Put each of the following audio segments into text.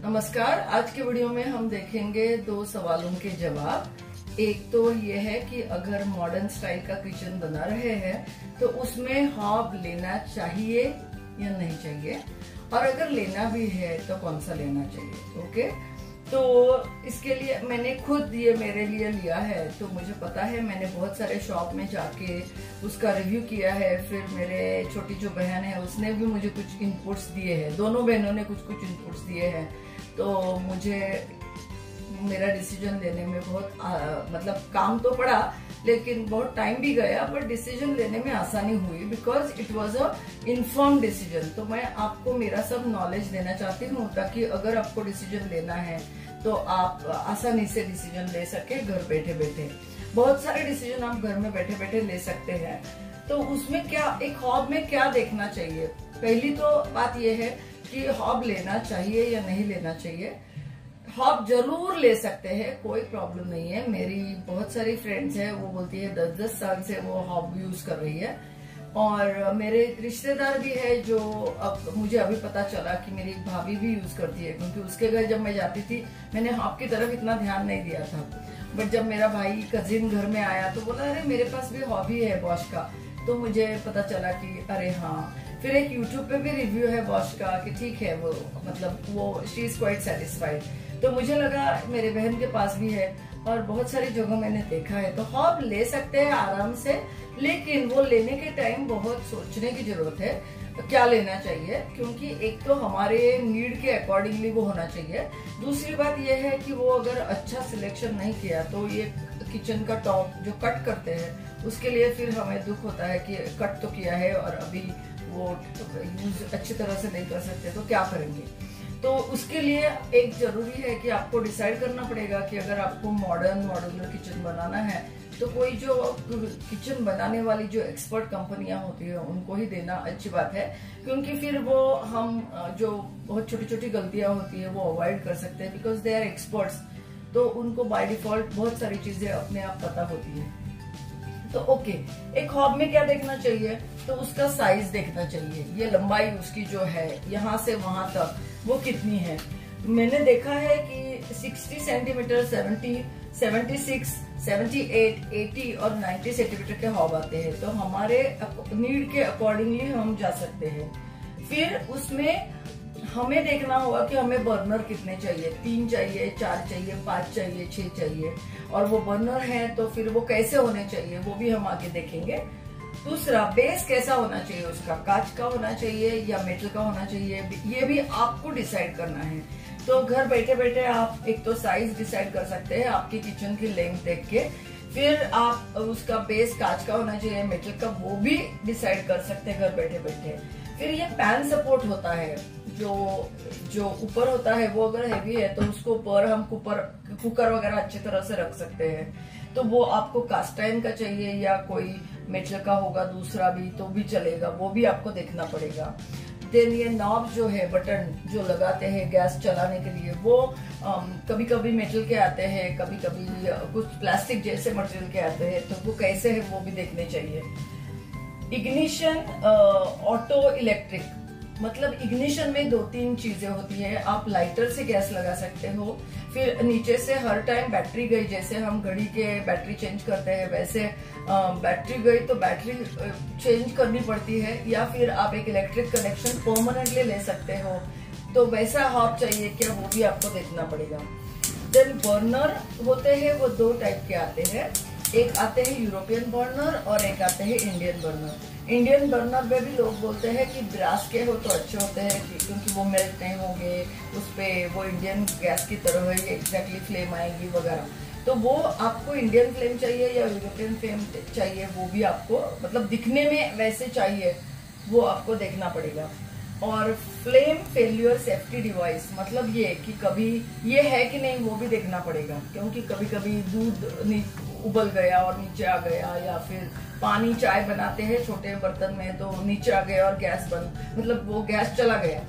नमस्कार। आज के वीडियो में हम देखेंगे 2 सवालों के जवाब। एक तो ये है कि अगर मॉडर्न स्टाइल का किचन बना रहे हैं तो उसमें हॉब लेना चाहिए या नहीं चाहिए, और अगर लेना भी है तो कौन सा लेना चाहिए। ओके, तो इसके लिए मैंने खुद ये मेरे लिए लिया है, तो मुझे पता है, मैंने बहुत सारे शॉप में जाके उसका रिव्यू किया है। फिर मेरे छोटी जो बहन है उसने भी मुझे कुछ इनपुट्स दिए हैं, दोनों बहनों ने कुछ कुछ इनपुट्स दिए हैं। तो मुझे मेरा डिसीजन लेने में बहुत मतलब काम तो पड़ा, लेकिन बहुत टाइम भी गया, पर डिसीजन लेने में आसानी हुई because it was a inform decision. तो मैं आपको मेरा सब नॉलेज देना चाहती हूँ ताकि अगर आपको डिसीजन लेना है तो आप आसानी से डिसीजन ले सके घर बैठे बैठे। बहुत सारे डिसीजन आप घर में बैठे बैठे ले सकते हैं। तो उसमें क्या, एक हॉब में क्या देखना चाहिए। पहली तो बात यह है कि हॉब लेना चाहिए या नहीं लेना चाहिए। हॉब जरूर ले सकते हैं, कोई प्रॉब्लम नहीं है। मेरी बहुत सारी फ्रेंड्स है, वो बोलती है 10-10 साल से वो हॉब यूज कर रही है। और मेरे रिश्तेदार भी है जो अब मुझे अभी पता चला कि मेरी भाभी भी यूज करती है, क्योंकि उसके घर जब मैं जाती थी मैंने हॉब की तरफ इतना ध्यान नहीं दिया था। बट जब मेरा भाई कजिन घर में आया तो बोला अरे मेरे पास भी हॉबी है बॉश का, तो मुझे पता चला कि अरे हाँ। फिर एक यूट्यूब पे भी रिव्यू है बॉश का कि ठीक है, वो मतलब वो शी इज क्वाइट सेटिस्फाइड। तो मुझे लगा मेरे बहन के पास भी है और बहुत सारी जगह मैंने देखा है। तो हॉब ले सकते हैं आराम से, लेकिन वो लेने के टाइम बहुत सोचने की जरूरत है क्या लेना चाहिए, क्योंकि एक तो हमारे नीड के अकॉर्डिंगली वो होना चाहिए। दूसरी बात ये है कि वो अगर अच्छा सिलेक्शन नहीं किया तो ये किचन का टॉप जो कट करते हैं उसके लिए फिर हमें दुख होता है कि कट तो किया है और अभी वो यूज अच्छी तरह से नहीं कर सकते, तो क्या करेंगे। तो उसके लिए एक जरूरी है कि आपको डिसाइड करना पड़ेगा कि अगर आपको मॉड्यूलर किचन बनाना है तो कोई जो किचन बनाने वाली जो एक्सपर्ट कंपनियां होती है उनको ही देना अच्छी बात है, क्योंकि फिर वो हम जो बहुत छोटी छोटी गलतियां होती है वो अवॉइड कर सकते हैं, बिकॉज दे आर एक्सपर्ट्स। तो उनको बाय डिफॉल्ट बहुत सारी चीजें अपने आप पता होती है। तो ओके, एक हॉब में क्या देखना चाहिए, तो उसका साइज देखना चाहिए। ये लंबाई उसकी जो है यहाँ से वहां तक वो कितनी है। मैंने देखा है कि 60 सेंटीमीटर, 70, 76, 78, 80 और 90 सेंटीमीटर के हॉब आते हैं। तो हमारे नीड के अकॉर्डिंगली हम जा सकते हैं। फिर उसमें हमें देखना होगा कि हमें बर्नर कितने चाहिए, 3 चाहिए, 4 चाहिए, 5 चाहिए, 6 चाहिए, और वो बर्नर है तो फिर वो कैसे होने चाहिए वो भी हम आगे देखेंगे। दूसरा, बेस कैसा होना चाहिए उसका, कांच का होना चाहिए या मेटल का होना चाहिए, ये भी आपको डिसाइड करना है। तो घर बैठे बैठे आप एक तो साइज डिसाइड कर सकते हैं आपकी किचन की लेंथ देख के, फिर आप उसका बेस कांच का होना चाहिए, मेटल का, वो भी डिसाइड कर सकते हैं घर बैठे बैठे। फिर ये पैन सपोर्ट होता है, जो ऊपर होता है वो अगर हैवी है तो उसको ऊपर हम कुकर वगैरह अच्छी तरह से रख सकते हैं। तो वो आपको कास्ट आयरन का चाहिए या कोई मेटल का होगा दूसरा भी तो भी चलेगा, वो भी आपको देखना पड़ेगा। देन ये नॉब जो है, बटन जो लगाते हैं गैस चलाने के लिए, वो कभी कभी मेटल के आते हैं, कभी कभी कुछ प्लास्टिक जैसे मटेरियल के आते हैं, तो वो कैसे है वो भी देखने चाहिए। इग्निशन, ऑटो इलेक्ट्रिक, मतलब इग्निशन में 2-3 चीजें होती है। आप लाइटर से गैस लगा सकते हो, फिर नीचे से हर टाइम बैटरी गई, जैसे हम घड़ी के बैटरी चेंज करते हैं वैसे बैटरी गई तो बैटरी चेंज करनी पड़ती है, या फिर आप एक इलेक्ट्रिक कनेक्शन परमानेंटली ले सकते हो। तो वैसा हॉब चाहिए क्या, वो भी आपको देखना पड़ेगा। देन बर्नर होते हैं, वो 2 टाइप के आते हैं। एक आते हैं यूरोपियन बर्नर और एक आते हैं इंडियन बर्नर। इंडियन बर्नर में भी लोग बोलते हैं कि ब्रास के हो तो अच्छे होते हैं, क्योंकि वो मेल्ट नहीं होंगे, उस पे वो इंडियन गैस की तरह ही एग्जैक्टली फ्लेम आएगी वगैरह। तो वो आपको इंडियन फ्लेम चाहिए या यूरोपियन फ्लेम चाहिए, वो भी आपको मतलब दिखने में वैसे चाहिए, वो आपको देखना पड़ेगा। और फ्लेम फेल्यूर सेफ्टी डिवाइस, मतलब ये कि कभी ये है कि नहीं वो भी देखना पड़ेगा, क्योंकि कभी कभी दूध उबल गया और नीचे आ गया, या फिर पानी चाय बनाते हैं छोटे बर्तन में तो नीचे आ गया और गैस बंद, मतलब वो गैस चला गया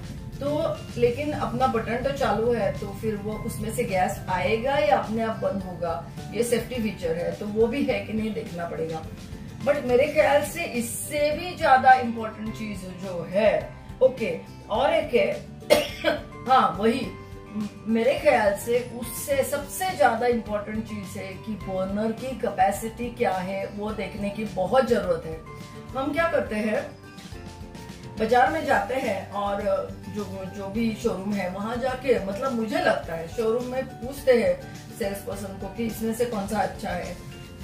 तो, लेकिन अपना बटन तो चालू है, तो फिर वो उसमें से गैस आएगा या अपने आप बंद होगा, ये सेफ्टी फीचर है, तो वो भी है कि नहीं देखना पड़ेगा। बट मेरे ख्याल से इससे भी ज्यादा इम्पोर्टेंट चीज जो है, ओके, और एक है हाँ वही, मेरे ख्याल से उससे सबसे ज्यादा इम्पोर्टेंट चीज है कि बर्नर की कैपेसिटी क्या है वो देखने की बहुत जरूरत है। हम क्या करते हैं, बाजार में जाते हैं और जो भी शोरूम है वहां जाके, मतलब मुझे लगता है शोरूम में पूछते हैं सेल्स पर्सन को कि इसमें से कौन सा अच्छा है,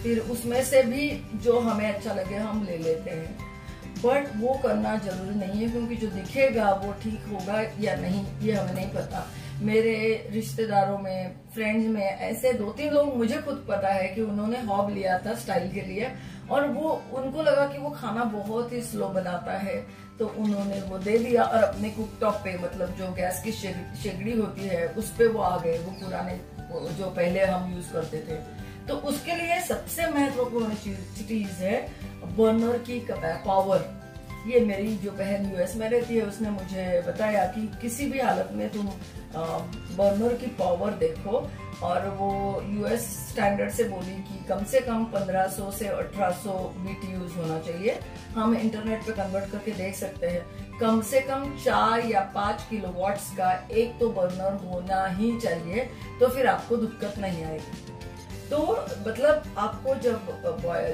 फिर उसमें से भी जो हमें अच्छा लगे हम ले लेते हैं। बट वो करना जरूरी नहीं है, क्योंकि जो दिखेगा वो ठीक होगा या नहीं ये हमें नहीं पता। मेरे रिश्तेदारों में, फ्रेंड्स में ऐसे 2-3 लोग मुझे खुद पता है कि उन्होंने हॉब लिया था स्टाइल के लिए, और वो उनको लगा कि वो खाना बहुत ही स्लो बनाता है, तो उन्होंने वो दे दिया और अपने कुकटॉप पे, मतलब जो गैस की शेगड़ी होती है उस पे वो आ गए, वो पुराने जो पहले हम यूज करते थे। तो उसके लिए सबसे महत्वपूर्ण चीज है बर्नर की पावर। ये मेरी जो बहन यूएस में रहती है उसने मुझे बताया कि किसी भी हालत में तुम बर्नर की पावर देखो, और वो यूएस स्टैंडर्ड से बोली कि कम से कम 1500 से 1800 BTUs होना चाहिए। हम इंटरनेट पे कन्वर्ट करके देख सकते हैं, कम से कम 4 या 5 किलोवाट्स का एक तो बर्नर होना ही चाहिए, तो फिर आपको दिक्कत नहीं आएगी। तो मतलब आपको जब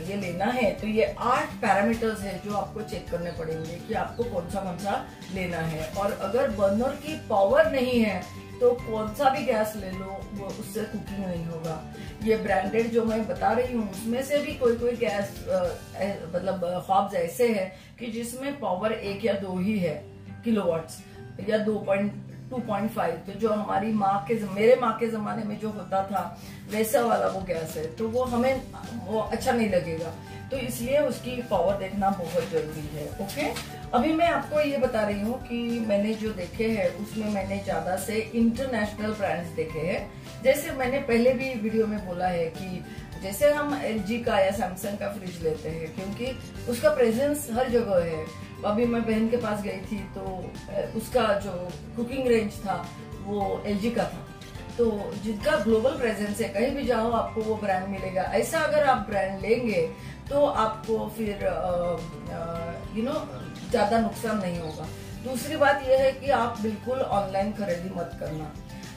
ये लेना है तो ये 8 पैरामीटर्स है जो आपको चेक करने पड़ेंगे कि आपको कौन सा लेना है। और अगर बर्नर की पावर नहीं है तो कौन सा भी गैस ले लो वो उससे कुकिंग नहीं होगा। ये ब्रांडेड जो मैं बता रही हूँ उसमें से भी कोई गैस मतलब हॉब्स ऐसे है कि जिसमें पावर 1 या 2 ही है किलोवाट्स, या 2.5। तो जो हमारी मेरे माँ के जमाने में जो होता था वैसा वाला वो गैस है, तो वो हमें वो अच्छा नहीं लगेगा, तो इसलिए उसकी पावर देखना बहुत जरूरी है। ओके, अभी मैं आपको ये बता रही हूँ कि मैंने जो देखे हैं उसमें मैंने ज्यादा से इंटरनेशनल ब्रांड्स देखे हैं। जैसे मैंने पहले भी वीडियो में बोला है कि जैसे हम LG का या सैमसंग का फ्रिज लेते हैं क्योंकि उसका प्रेजेंस हर जगह है। अभी मैं बहन के पास गई थी तो उसका जो कुकिंग रेंज था वो LG का था, तो जिसका ग्लोबल प्रेजेंस है, कहीं भी जाओ आपको वो ब्रांड मिलेगा। ऐसा अगर आप ब्रांड लेंगे तो आपको फिर ज्यादा नुकसान नहीं होगा। दूसरी बात यह है कि आप बिल्कुल ऑनलाइन खरीदी मत करना,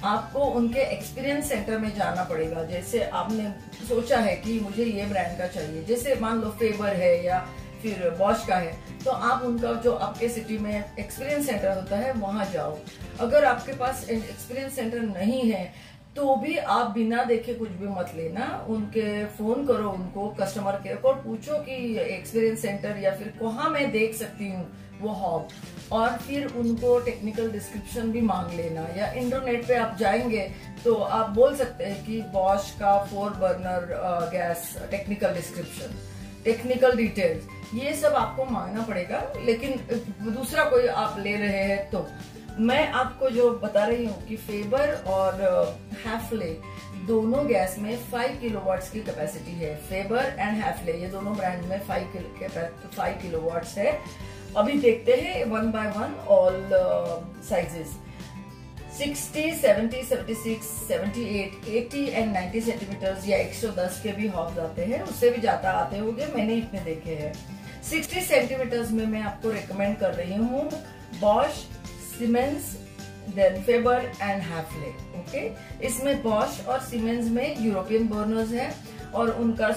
आपको उनके एक्सपीरियंस सेंटर में जाना पड़ेगा। जैसे आपने सोचा है कि मुझे ये ब्रांड का चाहिए, जैसे मान लो फेबर है या फिर बॉश का है, तो आप उनका जो आपके सिटी में एक्सपीरियंस सेंटर होता है वहां जाओ। अगर आपके पास एक्सपीरियंस सेंटर नहीं है तो भी आप बिना देखे कुछ भी मत लेना, उनके फोन करो, उनको कस्टमर केयर को पूछो कि एक्सपीरियंस सेंटर या फिर कहाँ मैं देख सकती हूँ वो हॉब, और फिर उनको टेक्निकल डिस्क्रिप्शन भी मांग लेना। या इंटरनेट पे आप जाएंगे तो आप बोल सकते हैं कि बॉश का 4 burner gas technical description, technical details, ये सब आपको मांगना पड़ेगा। लेकिन दूसरा कोई आप ले रहे हैं तो मैं आपको जो बता रही हूँ कि फेबर और हैफले दोनों गैस में 5 किलोवाट्स की कैपेसिटी है। फेबर एंड हैफले ये दोनों ब्रांड में 5 किलोवाट्स है। अभी देखते हैं 1 by 1 all sizes, 60, 70, 76, 78, 80 and 90 centimetres या 110 के भी हॉब्स आते हैं, उससे भी ज्यादा आते होंगे, मैंने इतने देखे हैं। 60 सेंटीमीटर्स में मैं आपको रिकमेंड कर रही हूँ Bosch, Siemens, then Faber and Hafele. Okay, इसमें बॉश और सीमेंस में यूरोपियन बर्नर्स है और उनका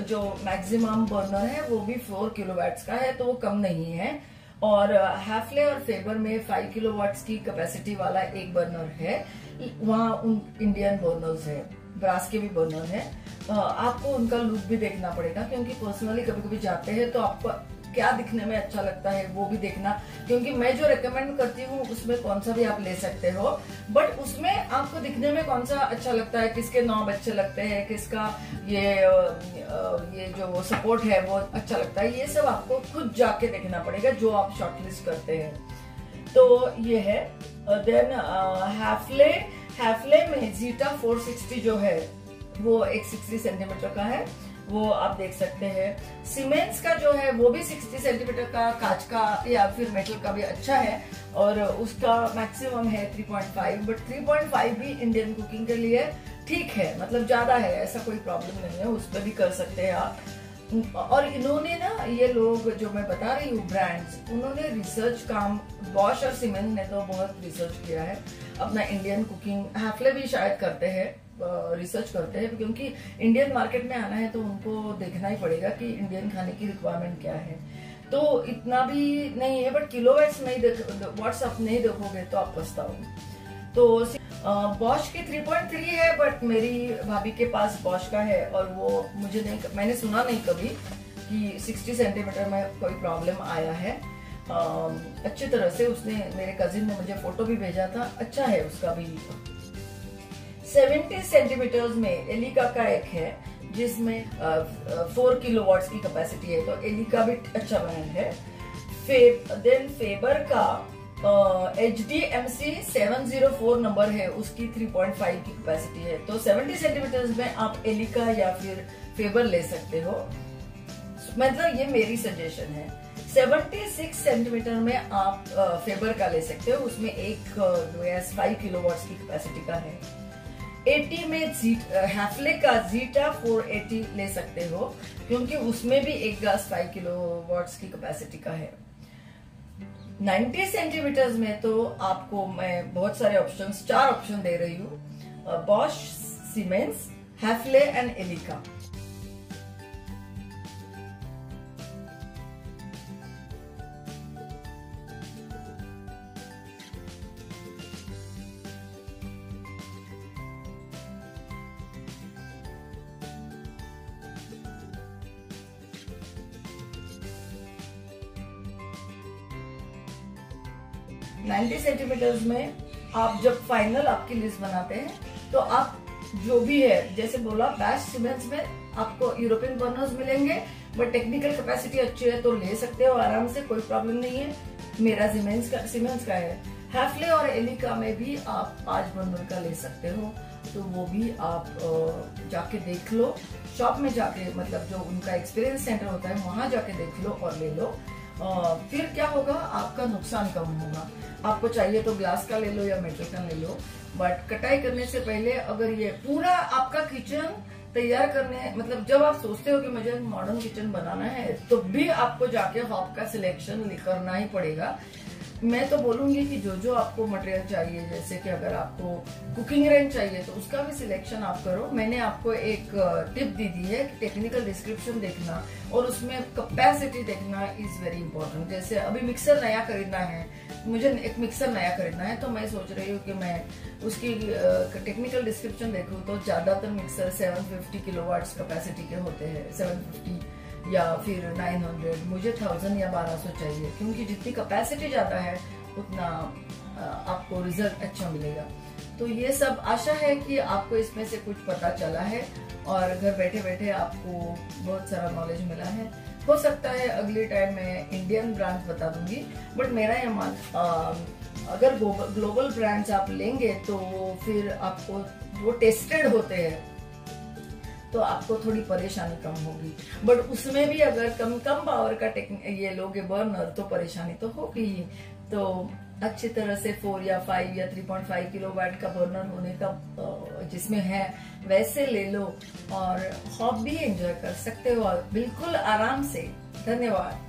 जो मैक्सिमम बर्नर है वो भी 4 किलोवाट्स का है, तो वो कम नहीं है। और हैफले और फेबर में 5 किलोवाट्स की कैपेसिटी वाला एक बर्नर है, वहाँ उन इंडियन बर्नर्स है, ब्रास के भी बर्नर है। आपको उनका लुक भी देखना पड़ेगा, क्योंकि पर्सनली कभी कभी जाते हैं तो आपको क्या दिखने में अच्छा लगता है वो भी देखना, क्योंकि मैं जो रेकमेंड करती हूँ उसमें कौन सा भी आप ले सकते हो, बट उसमें आपको दिखने में कौन सा अच्छा लगता है, किसके नॉब अच्छे लगते हैं, किसका ये जो सपोर्ट है वो अच्छा लगता है, ये सब आपको खुद जाके देखना पड़ेगा जो आप शॉर्टलिस्ट करते हैं। तो ये है। देन हैफले में जीटा 460 जो है वो एक 60 सेंटीमीटर का है, वो आप देख सकते हैं। सीमेंस का जो है वो भी 60 सेंटीमीटर का, कांच का या फिर मेटल का भी अच्छा है, और उसका मैक्सिमम है 3.5, बट 3.5 भी इंडियन कुकिंग के लिए ठीक है, मतलब ज्यादा है, ऐसा कोई प्रॉब्लम नहीं है, उस पर भी कर सकते हैं आप। और इन्होंने ना, ये लोग जो मैं बता रही हूँ ब्रांड्स, उन्होंने रिसर्च काम, बॉश और सीमेंस ने तो बहुत रिसर्च किया है। अपना इंडियन कुकिंग, हैफले भी शायद करते हैं, रिसर्च करते हैं, क्योंकि इंडियन मार्केट में आना है तो उनको देखना ही पड़ेगा कि इंडियन खाने की रिक्वायरमेंट क्या है। तो इतना भी नहीं है, बट किलोवाट्स आप नहीं देखोगे तो आप पछताओगे। तो बॉश की 3.3 है, बट मेरी भाभी के पास बॉश का है और वो मैंने सुना नहीं कभी कि 60 सेंटीमीटर में कोई प्रॉब्लम आया है। अच्छी तरह से उसने, मेरे कजिन ने मुझे फोटो भी भेजा था, अच्छा है उसका भी। 70 सेंटीमीटर्स में एलिका का एक है जिसमें 4 किलोवाट्स की कैपेसिटी है, तो एलिका भी अच्छा ब्रांड है। देन फेबर का HDMC 704 नंबर है, उसकी 3.5 की कैपेसिटी है। तो 70 सेंटीमीटर्स में आप एलिका या फिर फेबर ले सकते हो, मतलब ये मेरी सजेशन है। 76 सेंटीमीटर में आप फेबर का ले सकते हो, उसमें एक 5 किलोवाट्स की कैपेसिटी का है। 80 में हैफले का जीटा 480 ले सकते हो, क्योंकि उसमें भी एक गैस 5 किलोवाट्स की कैपेसिटी का है। 90 सेंटीमीटर में तो आपको मैं बहुत सारे ऑप्शंस, 4 ऑप्शन दे रही हूँ, Bosch, Siemens, Hafele and Elica. Ninety centimetres में आप जब फाइनल आपकी लिस्ट बनाते हैं तो आप जो भी है, जैसे बोला बेस्ट सीमेंस में आपको यूरोपियन बर्नर्स मिलेंगे, बट टेक्निकल कैपेसिटी अच्छी है तो ले सकते हो आराम से, कोई प्रॉब्लम नहीं है। मेरा सीमेंस का है। हैफले और एलिका में भी आप 5 बर्नर का ले सकते हो, तो वो भी आप जाके देख लो, शॉप में जाके, मतलब जो उनका एक्सपीरियंस सेंटर होता है वहां जाके देख लो और ले लो। फिर क्या होगा, आपका नुकसान कम होगा। आपको चाहिए तो ग्लास का ले लो या मेटल का ले लो, बट कटाई करने से पहले अगर ये पूरा आपका किचन तैयार करने, मतलब जब आप सोचते हो कि मुझे मॉडर्न किचन बनाना है, तो भी आपको जाके हॉब का सिलेक्शन करना ही पड़ेगा। मैं तो बोलूंगी कि जो जो आपको मटेरियल चाहिए, जैसे कि अगर आपको कुकिंग रेंज चाहिए तो उसका भी सिलेक्शन आप करो। मैंने आपको एक टिप दी है कि टेक्निकल डिस्क्रिप्शन देखना और उसमें कैपेसिटी देखना इज वेरी इंपॉर्टेंट। जैसे अभी मिक्सर नया खरीदना है, मुझे एक मिक्सर नया खरीदना है, तो मैं सोच रही हूँ कि मैं उसकी टेक्निकल डिस्क्रिप्शन देखूँ, तो ज्यादातर मिक्सर 750 किलोवाट्स कैपेसिटी के होते हैं, 750 या फिर 900, मुझे 1000 या 1200 चाहिए, क्योंकि जितनी कैपेसिटी ज्यादा है उतना आपको रिजल्ट अच्छा मिलेगा। तो ये सब आशा है कि आपको इसमें से कुछ पता चला है और घर बैठे बैठे आपको बहुत सारा नॉलेज मिला है। हो सकता है अगले टाइम मैं इंडियन ब्रांड्स बता दूंगी, बट मेरा ये मान, अगर ग्लोबल ब्रांड्स आप लेंगे तो फिर आपको वो टेस्टेड होते हैं, तो आपको थोड़ी परेशानी कम होगी। बट उसमें भी अगर कम पावर का ये लोगे बर्नर, तो परेशानी तो होगी ही। तो अच्छी तरह से 4 या 5 या 3.5 किलोवाट का बर्नर होने का जिसमें है वैसे ले लो और हॉब भी एंजॉय कर सकते हो बिल्कुल आराम से। धन्यवाद।